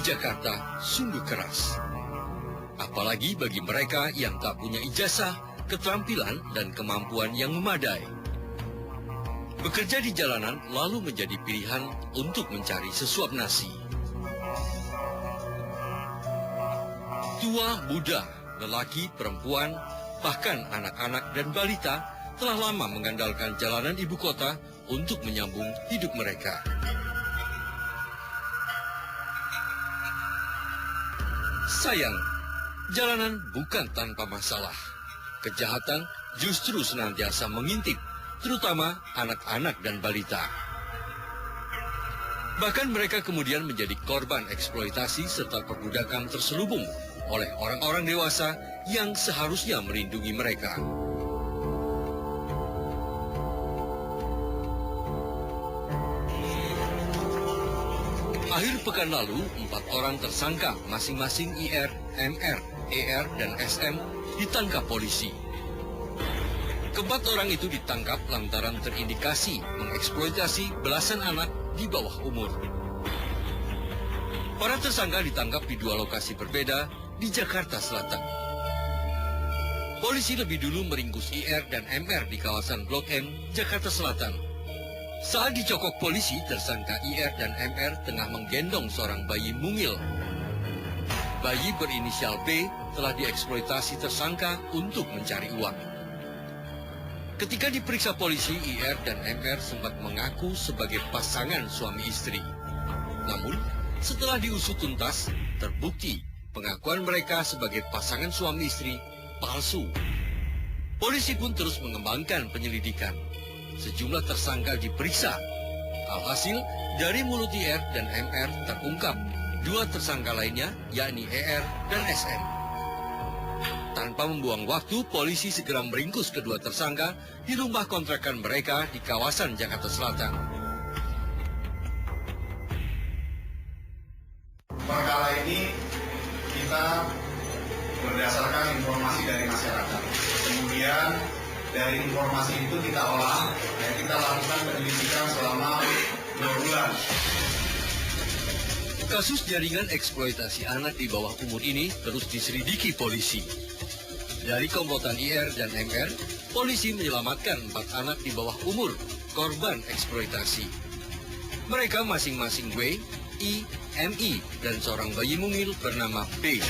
Jakarta sungguh keras. Apalagi bagi mereka yang tak punya ijazah, keterampilan, dan kemampuan yang memadai. Bekerja di jalanan lalu menjadi pilihan untuk mencari sesuap nasi. Tua, muda, lelaki, perempuan, bahkan anak-anak dan balita telah lama mengandalkan jalanan ibu kota untuk menyambung hidup mereka. Sayang, jalanan bukan tanpa masalah. Kejahatan justru senantiasa mengintip, terutama anak-anak dan balita. Bahkan mereka kemudian menjadi korban eksploitasi serta perbudakan terselubung oleh orang-orang dewasa yang seharusnya melindungi mereka. Akhir pekan lalu, 4 orang tersangka masing-masing IR, MR, ER, dan SM ditangkap polisi. Keempat orang itu ditangkap lantaran terindikasi mengeksploitasi belasan anak di bawah umur. Para tersangka ditangkap di 2 lokasi berbeda di Jakarta Selatan. Polisi lebih dulu meringkus IR dan MR di kawasan Blok M, Jakarta Selatan. Saat dicokok polisi, tersangka IR dan MR tengah menggendong seorang bayi mungil. Bayi berinisial B telah dieksploitasi tersangka untuk mencari uang. Ketika diperiksa polisi, IR dan MR sempat mengaku sebagai pasangan suami istri. Namun, setelah diusut tuntas, terbukti pengakuan mereka sebagai pasangan suami istri palsu. Polisi pun terus mengembangkan penyelidikan. Sejumlah tersangka diperiksa. Alhasil, dari mulut IR dan MR terungkap 2 tersangka lainnya, yakni ER dan SM. Tanpa membuang waktu, polisi segera meringkus kedua tersangka di rumah kontrakan mereka di kawasan Jakarta Selatan. Perkara ini kita berdasarkan informasi dari masyarakat. Kemudian dari informasi itu kita olah dan kita lakukan penyelidikan selama 2 bulan. Kasus jaringan eksploitasi anak di bawah umur ini terus diselidiki polisi. Dari komplotan IR dan MR, polisi menyelamatkan 4 anak di bawah umur korban eksploitasi. Mereka masing-masing W, I, MI, dan seorang bayi mungil bernama B.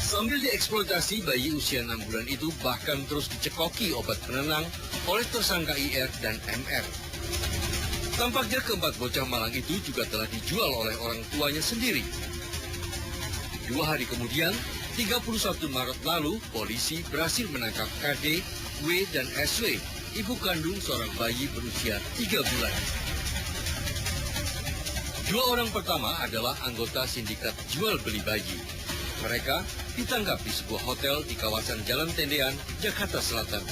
Sambil dieksploitasi, bayi usia 6 bulan itu bahkan terus dicekoki obat penenang oleh tersangka IR dan MR. Tampaknya keempat bocah malang itu juga telah dijual oleh orang tuanya sendiri. 2 hari kemudian, 31 Maret lalu, polisi berhasil menangkap KD, W, dan SW, ibu kandung seorang bayi berusia 3 bulan. 2 orang pertama adalah anggota sindikat jual beli bayi. Mereka ditangkap di sebuah hotel di kawasan Jalan Tendean, Jakarta Selatan.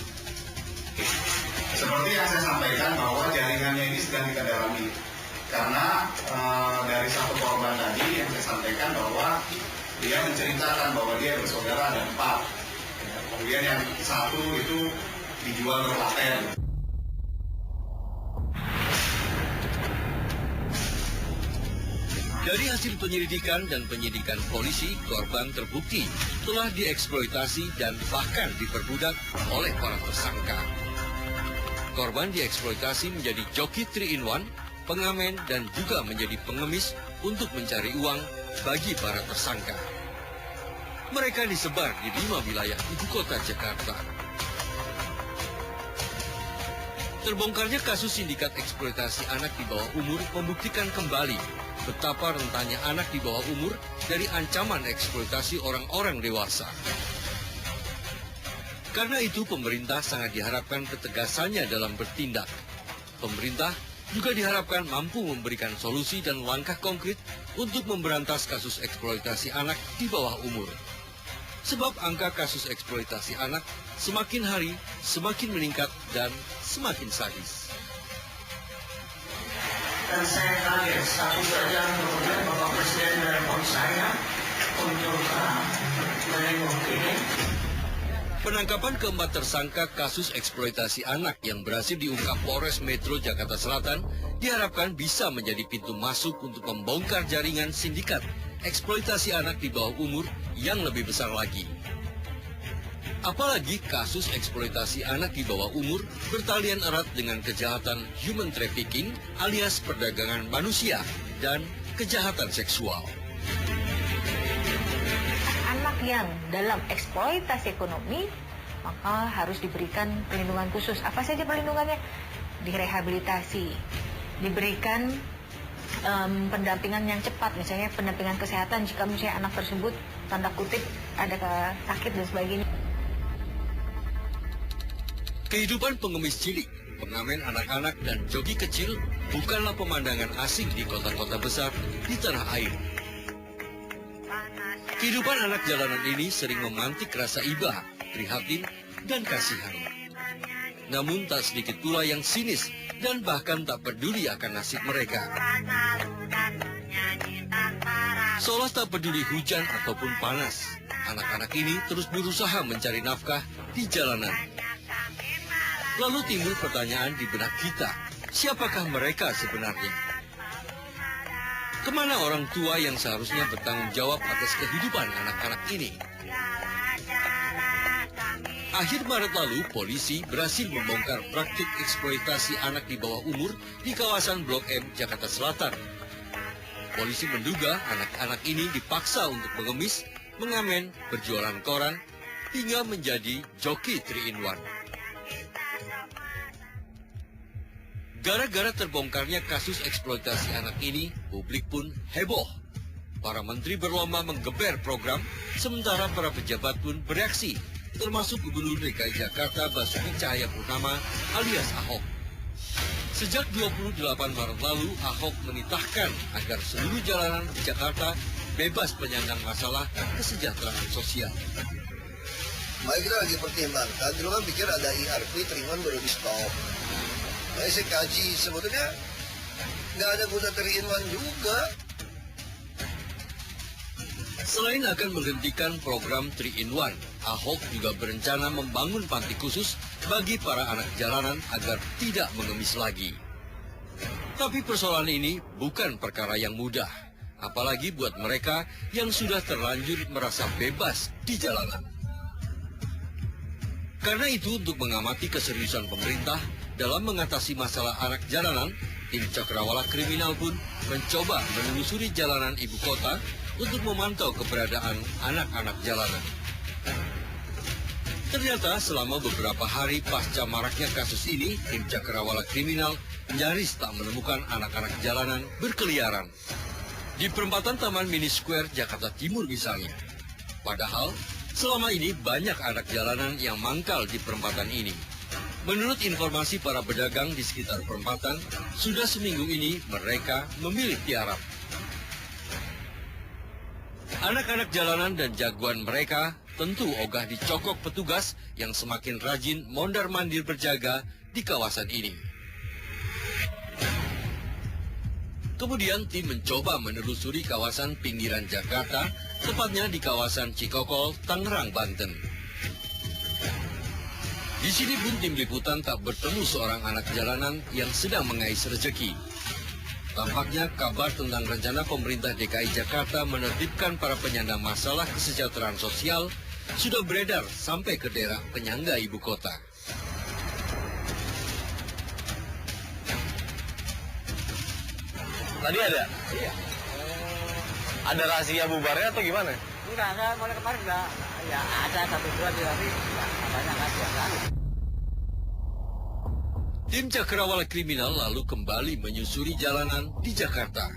Seperti yang saya sampaikan bahwa jaringannya ini sedang kita dalami. Karena dari satu korban tadi yang saya sampaikan bahwa dia menceritakan bahwa dia bersaudara ada 4. Kemudian yang 1 itu dijual berpaten. Dari hasil penyelidikan dan penyidikan polisi, korban terbukti telah dieksploitasi dan bahkan diperbudak oleh para tersangka. Korban dieksploitasi menjadi joki 3-in-1, pengamen, dan juga menjadi pengemis untuk mencari uang bagi para tersangka. Mereka disebar di 5 wilayah ibu kota Jakarta. Terbongkarnya kasus sindikat eksploitasi anak di bawah umur membuktikan kembali betapa rentannya anak di bawah umur dari ancaman eksploitasi orang-orang dewasa. Karena itu pemerintah sangat diharapkan ketegasannya dalam bertindak. Pemerintah juga diharapkan mampu memberikan solusi dan langkah konkret untuk memberantas kasus eksploitasi anak di bawah umur. Sebab angka kasus eksploitasi anak semakin hari semakin meningkat dan semakin sadis. Dan saya kaget, satu saja kemudian Bapak Presiden menelpon saya untuk menengok ini. Penangkapan keempat tersangka kasus eksploitasi anak yang berhasil diungkap Polres Metro Jakarta Selatan diharapkan bisa menjadi pintu masuk untuk membongkar jaringan sindikat eksploitasi anak di bawah umur yang lebih besar lagi. Apalagi kasus eksploitasi anak di bawah umur bertalian erat dengan kejahatan human trafficking alias perdagangan manusia dan kejahatan seksual. Anak yang dalam eksploitasi ekonomi maka harus diberikan perlindungan khusus. Apa saja perlindungannya? Direhabilitasi, diberikan pendampingan yang cepat, misalnya pendampingan kesehatan jika misalnya anak tersebut tanda kutip ada sakit dan sebagainya. Kehidupan pengemis cilik, pengamen anak-anak dan joki kecil bukanlah pemandangan asing di kota-kota besar di tanah air. Kehidupan anak jalanan ini sering memantik rasa iba, prihatin, dan kasihan. Namun tak sedikit pula yang sinis dan bahkan tak peduli akan nasib mereka. Seolah tak peduli hujan ataupun panas, anak-anak ini terus berusaha mencari nafkah di jalanan. Lalu timbul pertanyaan di benak kita, siapakah mereka sebenarnya? Kemana orang tua yang seharusnya bertanggung jawab atas kehidupan anak-anak ini? Akhir Maret lalu, polisi berhasil membongkar praktik eksploitasi anak di bawah umur di kawasan Blok M, Jakarta Selatan. Polisi menduga anak-anak ini dipaksa untuk mengemis, mengamen, berjualan koran, hingga menjadi joki 3-in-1. Gara-gara terbongkarnya kasus eksploitasi anak ini, publik pun heboh. Para menteri berlomba menggeber program, sementara para pejabat pun bereaksi, termasuk Gubernur DKI Jakarta Basuki Cahayapurnama alias Ahok. Sejak 28 Maret lalu, Ahok menitahkan agar seluruh jalanan di Jakarta bebas penyandang masalah kesejahteraan sosial. Baik, kita lagi pertimbangkan, dulu kan pikir ada IRP, teringan baru di stop. Nah, saya kaji, sebetulnya nggak ada guna 3-in-1 juga. Selain akan menghentikan program 3-in-1, Ahok juga berencana membangun panti khusus bagi para anak jalanan agar tidak mengemis lagi. Tapi persoalan ini bukan perkara yang mudah, apalagi buat mereka yang sudah terlanjur merasa bebas di jalanan. Karena itu, untuk mengamati keseriusan pemerintah dalam mengatasi masalah anak jalanan, tim Cakrawala Kriminal pun mencoba menelusuri jalanan ibu kota untuk memantau keberadaan anak-anak jalanan. Ternyata selama beberapa hari pasca maraknya kasus ini, tim Cakrawala Kriminal nyaris tak menemukan anak-anak jalanan berkeliaran. Di perempatan Taman Mini Square, Jakarta Timur misalnya. Padahal, selama ini banyak anak jalanan yang mangkal di perempatan ini. Menurut informasi para pedagang di sekitar perempatan, sudah seminggu ini mereka memilih tiarap. Anak-anak jalanan dan jagoan mereka tentu ogah dicokok petugas yang semakin rajin mondar-mandir berjaga di kawasan ini. Kemudian tim mencoba menelusuri kawasan pinggiran Jakarta, tepatnya di kawasan Cikokol, Tangerang, Banten. Di sini pun tim liputan tak bertemu seorang anak jalanan yang sedang mengais rezeki. Tampaknya kabar tentang rencana pemerintah DKI Jakarta menertibkan para penyandang masalah kesejahteraan sosial sudah beredar sampai ke daerah penyangga ibu kota. Tadi ada? Iya. Ada rahasia bubarnya atau gimana? Enggak, mulai kemarin enggak. Ya ada 1-2 tapi enggak banyak aja kan. Tim Cakrawala Kriminal lalu kembali menyusuri jalanan di Jakarta.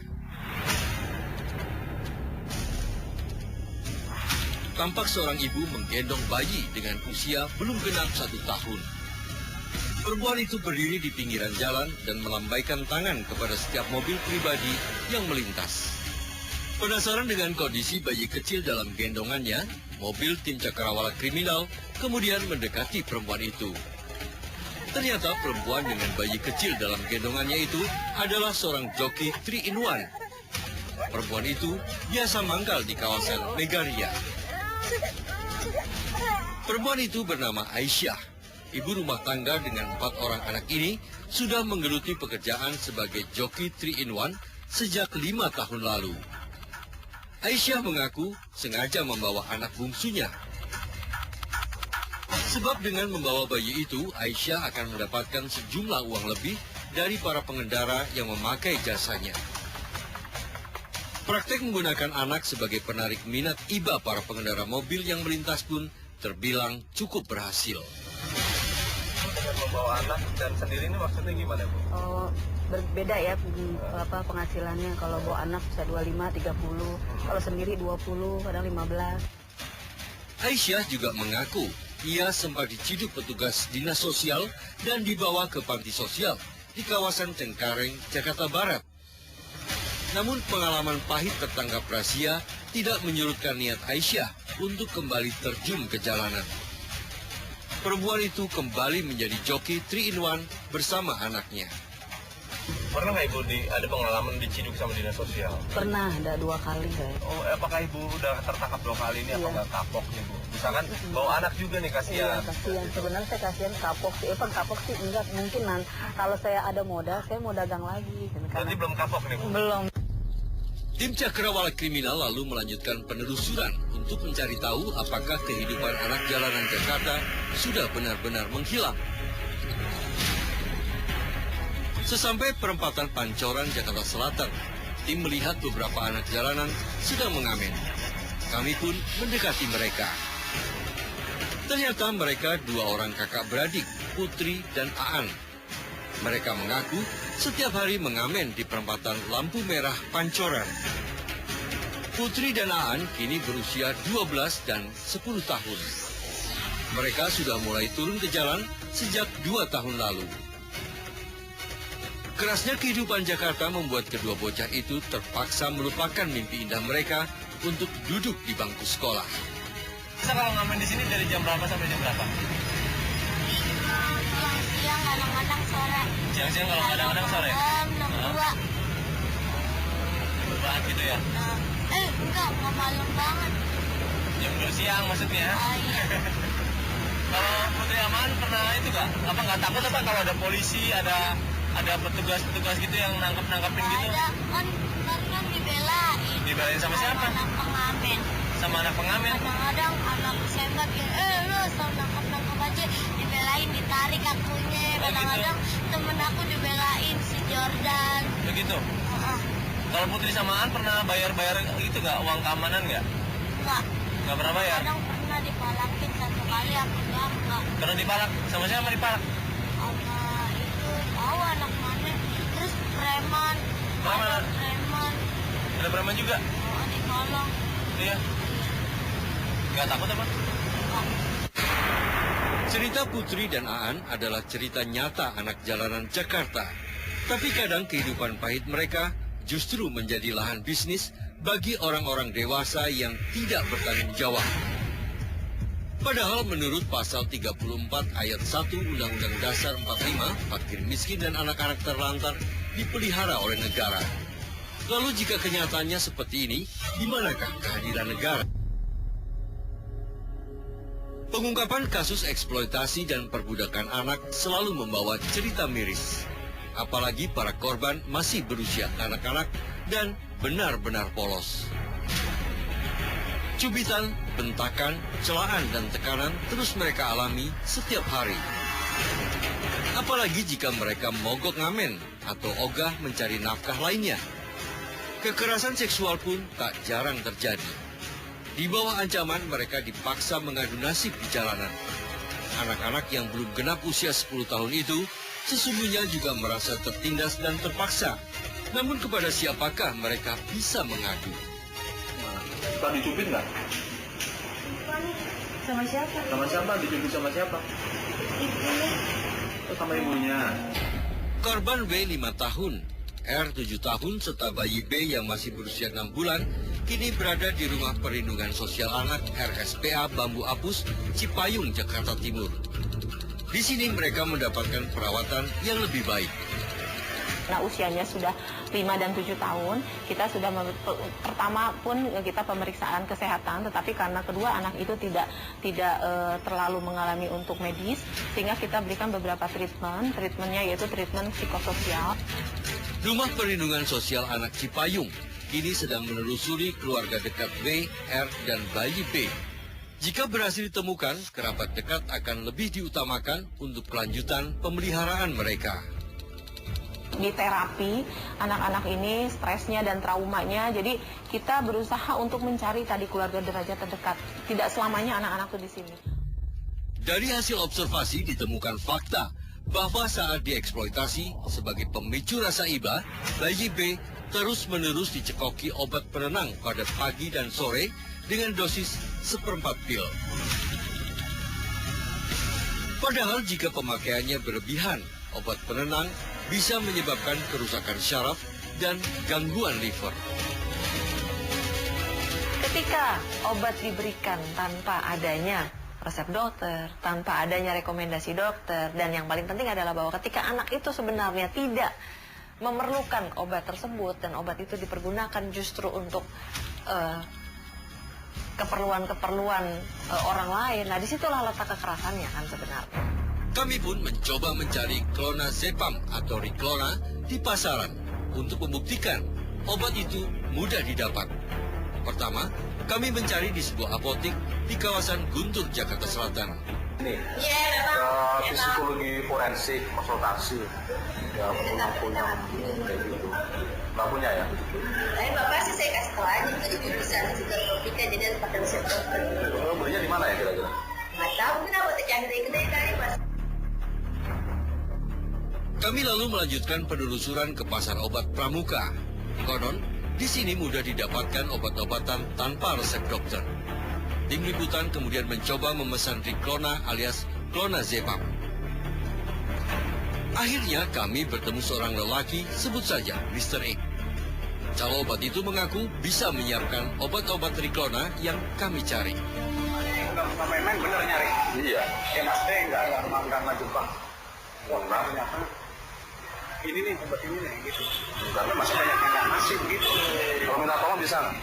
Tampak seorang ibu menggendong bayi dengan usia belum genap 1 tahun. Perempuan itu berdiri di pinggiran jalan dan melambaikan tangan kepada setiap mobil pribadi yang melintas. Penasaran dengan kondisi bayi kecil dalam gendongannya, mobil tim Cakrawala Kriminal kemudian mendekati perempuan itu. Ternyata perempuan dengan bayi kecil dalam gendongannya itu adalah seorang joki 3-in-1. Perempuan itu biasa mangkal di kawasan Megaria. Perempuan itu bernama Aisyah. Ibu rumah tangga dengan 4 orang anak ini sudah menggeluti pekerjaan sebagai joki 3-in-1 sejak 5 tahun lalu. Aisyah mengaku sengaja membawa anak bungsunya. Sebab dengan membawa bayi itu, Aisyah akan mendapatkan sejumlah uang lebih dari para pengendara yang memakai jasanya. Praktek menggunakan anak sebagai penarik minat iba para pengendara mobil yang melintas pun terbilang cukup berhasil. Dengan membawa anak dan sendiri ini maksudnya gimana, Bu? Oh, berbeda ya penghasilannya. Kalau bawa anak bisa 25, 30, kalau sendiri 20, kadang 15. Aisyah juga mengaku ia sempat diciduk petugas dinas sosial dan dibawa ke panti sosial di kawasan Cengkareng, Jakarta Barat. Namun pengalaman pahit tertangkap razia tidak menyurutkan niat Aisyah untuk kembali terjun ke jalanan. Perempuan itu kembali menjadi joki 3-in-1 bersama anaknya. Pernah nggak Ibu ada pengalaman diciduk sama dinas sosial? Pernah, ada 2 kali saya. Oh, apakah Ibu udah tertangkap 2 kali ini? Apa nggak kapok nih, Bu? Misalkan bawa anak juga nih, Iya, kasihan. kasihan. Sebenarnya saya kasihan kapok sih. Kapok sih enggak. Mungkin kalau saya ada modal, saya mau dagang lagi. Berarti belum kapok nih, Bu? Belum. Tim Cakrawala Kriminal lalu melanjutkan penelusuran untuk mencari tahu apakah kehidupan anak jalanan Jakarta sudah benar-benar menghilang. Sesampai perempatan Pancoran, Jakarta Selatan, tim melihat beberapa anak jalanan sedang mengamen. Kami pun mendekati mereka. Ternyata mereka 2 orang kakak beradik, Putri dan Aan. Mereka mengaku setiap hari mengamen di perempatan lampu merah Pancoran. Putri dan Aan kini berusia 12 dan 10 tahun. Mereka sudah mulai turun ke jalan sejak 2 tahun lalu. Kerasnya kehidupan Jakarta membuat kedua bocah itu terpaksa melupakan mimpi indah mereka untuk duduk di bangku sekolah. Bisa kalau ngamen di sini dari jam berapa sampai jam berapa? Siang kadang-kadang sore. Siang-siang kalau kadang-kadang sore? Jam 2. Banget gitu ya? Enggak malam banget. Jam 2 siang maksudnya? Iya. Kalau Putri Aman pernah itu nggak? Apa nggak takut apa kalau ada polisi, ada petugas-petugas gitu yang nangkep-nangkepin gitu? Ada kan dibelain. Dibelain sama siapa? Anak pengamen. Sama anak pengamen? Kadang-kadang anak sembat lu so nangkep aja, dibelain, ditarik akunya. Kadang-kadang temen aku dibelain, si Jordan. Begitu? Kalau Putri samaan pernah bayar gitu nggak, uang keamanan nggak? Enggak. Nggak pernah bayar? Kadang pernah dipalakin 1 kali, aku enggak. Pernah dipalak? Sama siapa dipalak? Sama itu, tahu anak mana. Terus preman. Preman? Ada preman. Ada preman juga? Oh, ditolong. Iya. Nggak takut apa? Cerita Putri dan Aan adalah cerita nyata anak jalanan Jakarta. Tapi kadang kehidupan pahit mereka justru menjadi lahan bisnis bagi orang-orang dewasa yang tidak bertanggung jawab. Padahal menurut pasal 34 ayat 1 Undang-Undang Dasar 45, fakir miskin dan anak-anak terlantar dipelihara oleh negara. Lalu jika kenyataannya seperti ini, di manakah kehadiran negara? Pengungkapan kasus eksploitasi dan perbudakan anak selalu membawa cerita miris. Apalagi para korban masih berusia anak-anak dan benar-benar polos. Cubitan, bentakan, celaan, dan tekanan terus mereka alami setiap hari. Apalagi jika mereka mogok ngamen atau ogah mencari nafkah lainnya. Kekerasan seksual pun tak jarang terjadi. Di bawah ancaman mereka dipaksa mengadu nasib di jalanan. Anak-anak yang belum genap usia 10 tahun itu sesungguhnya juga merasa tertindas dan terpaksa. Namun kepada siapakah mereka bisa mengadu? Pak dicubit nggak? Sama siapa? Sama siapa? Dicubit sama siapa? Ibunya. Oh, sama ibunya. Korban W 5 tahun, R 7 tahun, serta bayi B yang masih berusia 6 bulan, kini berada di Rumah Perlindungan Sosial Anak RSPA Bambu Apus, Cipayung, Jakarta Timur. Di sini mereka mendapatkan perawatan yang lebih baik. Nah, usianya sudah 5 dan 7 tahun, kita sudah pertama pun kita pemeriksaan kesehatan, tetapi karena kedua anak itu tidak terlalu mengalami untuk medis, sehingga kita berikan beberapa treatmentnya yaitu treatment psikososial. Rumah Perlindungan Sosial Anak Cipayung kini sedang menelusuri keluarga dekat B, R, dan bayi B. Jika berhasil ditemukan, kerabat dekat akan lebih diutamakan untuk kelanjutan pemeliharaan mereka. Di terapi, anak-anak ini stresnya dan traumanya, jadi kita berusaha untuk mencari tadi keluarga derajat terdekat. Tidak selamanya anak-anak itu di sini. Dari hasil observasi ditemukan fakta bahwa saat dieksploitasi sebagai pemicu rasa iba, bayi B terus-menerus dicekoki obat penenang pada pagi dan sore dengan dosis 1/4 pil. Padahal jika pemakaiannya berlebihan, obat penenang bisa menyebabkan kerusakan syaraf dan gangguan liver. Ketika obat diberikan tanpa adanya resep dokter, tanpa adanya rekomendasi dokter, dan yang paling penting adalah bahwa ketika anak itu sebenarnya tidak memerlukan obat tersebut dan obat itu dipergunakan justru untuk keperluan-keperluan orang lain, nah disitulah letak kekerasannya kan sebenarnya. Kami pun mencoba mencari clonazepam atau Riklona di pasaran untuk membuktikan obat itu mudah didapat. Pertama, kami mencari di sebuah apotik di kawasan Guntur, Jakarta Selatan. Ini psikologi forensik konsultasi ya punya kayak gitu nggak punya ya. Tapi bapak sih saya kasih tahu aja tadi bisa juga logika jadi harus pakai resep dokter. Belinya di mana ya kira-kira? Nggak tahu kenapa yang gede-gede kali mas. Kami lalu melanjutkan penelusuran ke pasar obat Pramuka. Konon, di sini mudah didapatkan obat-obatan tanpa resep dokter. Tim liputan kemudian mencoba memesan Riklona alias clonazepam. Akhirnya kami bertemu seorang lelaki, sebut saja Mr. X. Calo obat itu mengaku bisa menyiapkan obat-obat Riklona yang kami cari. Nggak main-main bener nyari? Iya. Ya mas deh nggak maju bang. Wah ternyata ini nih obat ini nih gitu. Karena masih banyak yang nggak masih begitu. Kalau minta tolong bisa nggak?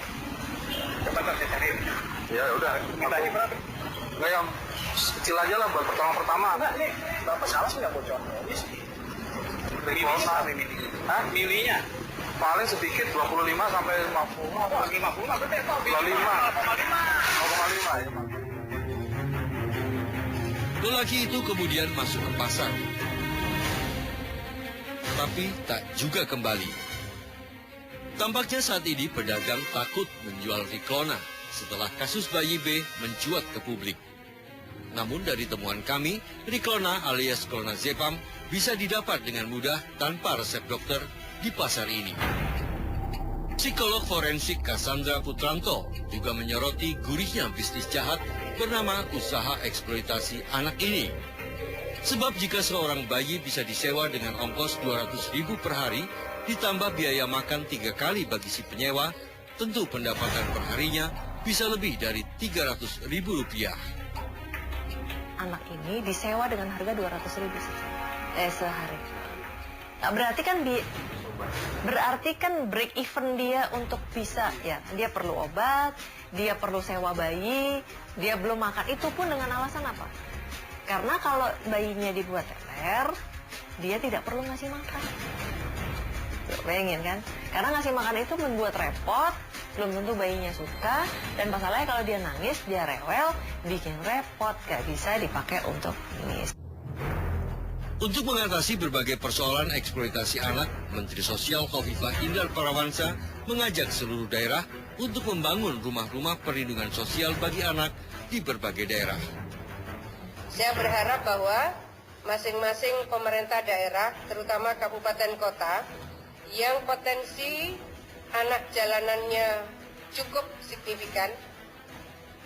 Coba saya cari. Ya udah. Mintanya berapa? Nggak yang kecil aja lah buat pertolongan pertama. Enggak nih, bapak salah sih nggak bocor. Ini sih. Milinya? Paling sedikit 25 sampai 50. 50 berarti 25. Lelaki itu kemudian masuk ke pasar. Tapi tak juga kembali. Tampaknya saat ini pedagang takut menjual Riklona setelah kasus bayi B mencuat ke publik. Namun dari temuan kami, Riklona alias clonazepam bisa didapat dengan mudah tanpa resep dokter di pasar ini. Psikolog forensik Cassandra Putranto juga menyoroti gurihnya bisnis jahat bernama usaha eksploitasi anak ini. Sebab jika seorang bayi bisa disewa dengan ongkos 200.000 per hari, ditambah biaya makan 3 kali bagi si penyewa, tentu pendapatan perharinya bisa lebih dari Rp300.000. Anak ini disewa dengan harga 200.000 sehari. Nah, berarti kan break even dia untuk bisa ya, dia perlu obat, dia perlu sewa bayi, dia belum makan, itu pun dengan alasan apa? Karena kalau bayinya dibuat teler, dia tidak perlu ngasih makan. Bayangin kan? Karena ngasih makan itu membuat repot, belum tentu bayinya suka, dan masalahnya kalau dia nangis, dia rewel, bikin repot, gak bisa dipakai untuk ini. Untuk mengatasi berbagai persoalan eksploitasi anak, Menteri Sosial Khofifah Indar Parawansa mengajak seluruh daerah untuk membangun rumah-rumah perlindungan sosial bagi anak di berbagai daerah. Saya berharap bahwa masing-masing pemerintah daerah, terutama kabupaten kota, yang potensi anak jalanannya cukup signifikan,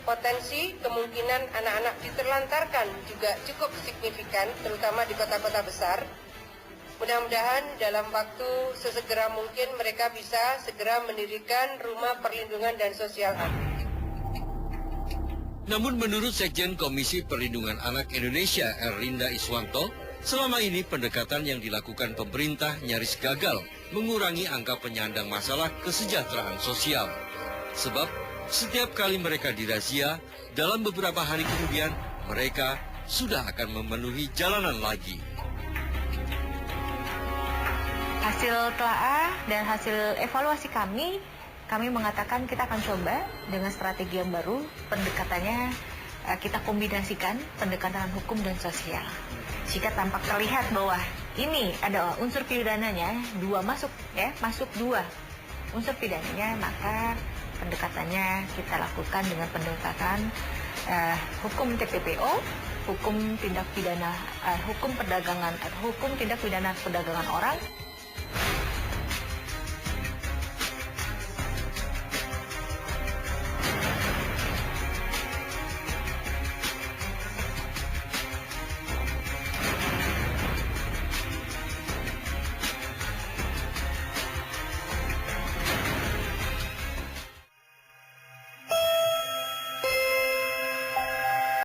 potensi kemungkinan anak-anak diterlantarkan juga cukup signifikan, terutama di kota-kota besar. Mudah-mudahan dalam waktu sesegera mungkin mereka bisa segera mendirikan rumah perlindungan dan sosial anak. Namun menurut Sekjen Komisi Perlindungan Anak Indonesia, Erlinda Iswanto, selama ini pendekatan yang dilakukan pemerintah nyaris gagal mengurangi angka penyandang masalah kesejahteraan sosial. Sebab setiap kali mereka dirazia, dalam beberapa hari kemudian mereka sudah akan memenuhi jalanan lagi. Hasil telaah dan hasil evaluasi kami mengatakan kita akan coba dengan strategi yang baru, pendekatannya kita kombinasikan pendekatan hukum dan sosial. Jika tampak terlihat bahwa ini ada unsur pidananya, masuk dua unsur pidananya, maka pendekatannya kita lakukan dengan pendekatan hukum TPPO, hukum tindak pidana, hukum tindak pidana perdagangan orang,